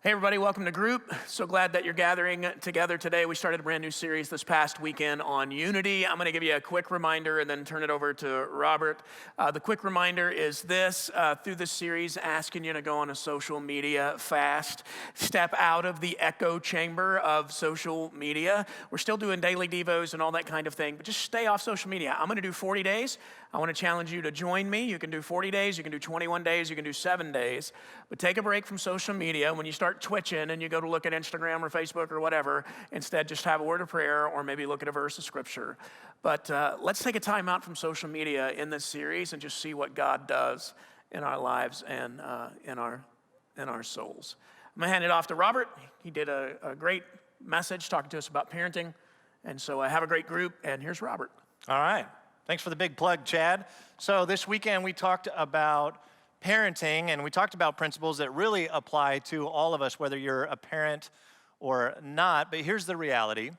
Hey everybody, welcome to Group. So glad that you're gathering together today. We started a brand new series this past weekend on unity. I'm going to give you a quick reminder and then turn it over to Robert. The quick reminder is this, through this series, asking you to go on a social media fast. Step out of the echo chamber of social media. We're still doing daily devos and all that kind of thing, but just stay off social media. I'm going to do 40 days. I want to challenge you to join me. You can do 40 days, you can do 21 days, you can do 7 days, but take a break from social media. When you start twitching and you go to look at Instagram or Facebook or whatever, instead just have a word of prayer or maybe look at a verse of scripture. But let's take a time out from social media in this series and just see what God does in our lives and in our souls. I'm gonna hand it off to Robert. He did a great message talking to us about parenting. And so have a great group, and here's Robert. All right. Thanks for the big plug, Chad. So this weekend we talked about parenting, and we talked about principles that really apply to all of us, whether you're a parent or not. But here's the reality.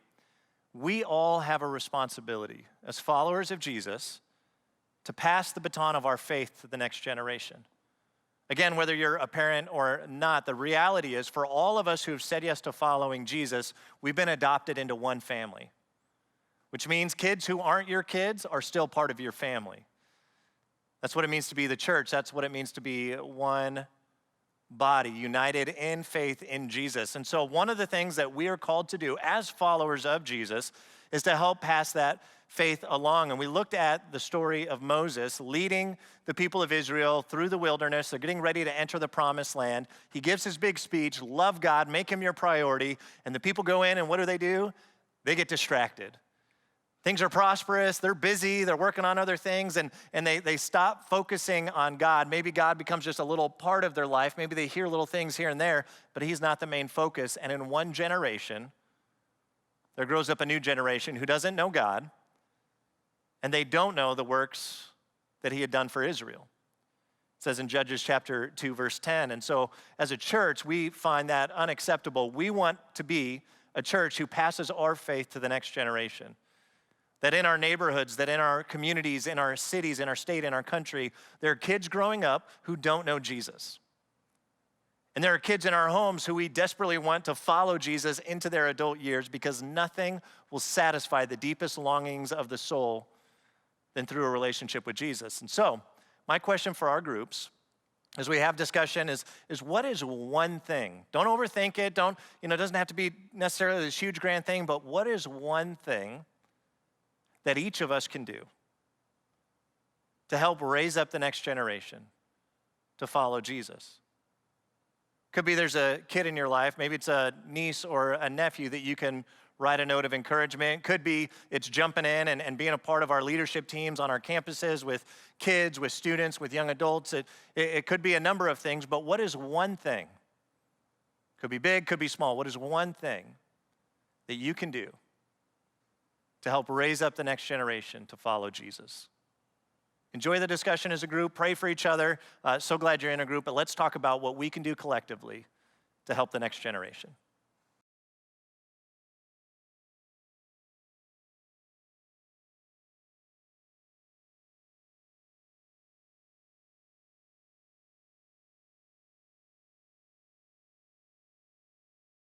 We all have a responsibility as followers of Jesus to pass the baton of our faith to the next generation. Again, whether you're a parent or not, the reality is for all of us who have said yes to following Jesus, we've been adopted into one family, which means kids who aren't your kids are still part of your family. That's what it means to be the church. That's what it means to be one body, united in faith in Jesus. And so one of the things that we are called to do as followers of Jesus is to help pass that faith along. And we looked at the story of Moses leading the people of Israel through the wilderness. They're getting ready to enter the promised land. He gives his big speech, love God, make him your priority. And the people go in, and what do? They get distracted. Things are prosperous, they're busy, they're working on other things, and they stop focusing on God. Maybe God becomes just a little part of their life. Maybe they hear little things here and there, but he's not the main focus. And in one generation, there grows up a new generation who doesn't know God, and they don't know the works that he had done for Israel. It says in Judges chapter 2, verse 10. And so as a church, we find that unacceptable. We want to be a church who passes our faith to the next generation. That in our neighborhoods, that in our communities, in our cities, in our state, in our country, there are kids growing up who don't know Jesus. And there are kids in our homes who we desperately want to follow Jesus into their adult years because nothing will satisfy the deepest longings of the soul than through a relationship with Jesus. And so, my question for our groups as we have discussion is what is one thing? Don't overthink it. It doesn't have to be necessarily this huge grand thing, but what is one thing that each of us can do to help raise up the next generation to follow Jesus? Could be there's a kid in your life, maybe it's a niece or a nephew that you can write a note of encouragement. Could be it's jumping in and being a part of our leadership teams on our campuses with kids, with students, with young adults. It could be a number of things, but what is one thing? Could be big, could be small. What is one thing that you can do to help raise up the next generation to follow Jesus? Enjoy the discussion as a group. Pray for each other. So glad you're in a group, but let's talk about what we can do collectively to help the next generation.